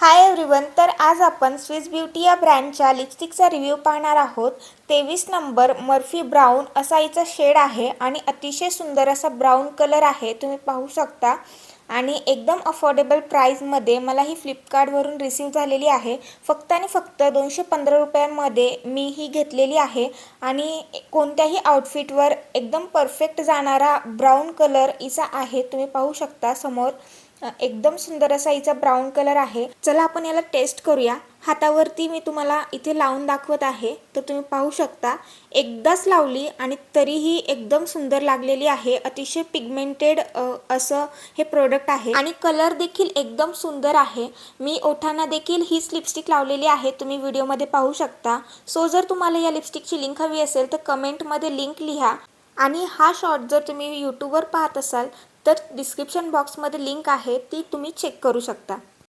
Hi everyone. तर आज आपण स्विस ब्युटी या ब्रँडच्या लिपस्टिकचा रिव्ह्यू पाहणार आहोत. 23 नंबर मर्फी ब्राऊन असा हिचा शेड आहे आणि अतिशय सुंदर असा ब्राऊन कलर आहे, तुम्ही पाहू शकता. आणि एकदम अफोर्डेबल प्राईजमध्ये मला ही फ्लिपकार्टवरून रिसीव झालेली आहे. फक्त आणि फक्त 215 रुपयांमध्ये मी ही घेतलेली आहे आणि कोणत्याही आउटफिटवर एकदम परफेक्ट जाणारा ब्राऊन कलर हिचा आहे, तुम्ही पाहू शकता. समोर एकदम सुंदर असा हिचा ब्राऊन कलर आहे. चला आपण याला टेस्ट करूया. हातावरती मी तुम्हाला इथे लावून दाखवत आहे, तर तुम्ही पाहू शकता. एकदाच लावली आणि तरीही एकदम सुंदर लागलेली आहे. अतिशय पिगमेंटेड असं हे प्रोडक्ट आहे आणि कलर देखील एकदम सुंदर आहे. मी ओठांना देखील हीच लिपस्टिक लावलेली आहे, तुम्ही व्हिडिओमध्ये पाहू शकता. सो जर तुम्हाला या लिपस्टिकची लिंक हवी असेल तर कमेंटमध्ये लिंक लिहा. आणि हा शॉट जर तुम्ही यूट्यूबवर पाहत असाल तर डिस्क्रिप्शन बॉक्समध्ये लिंक आहे, ती तुम्ही चेक करू शकता.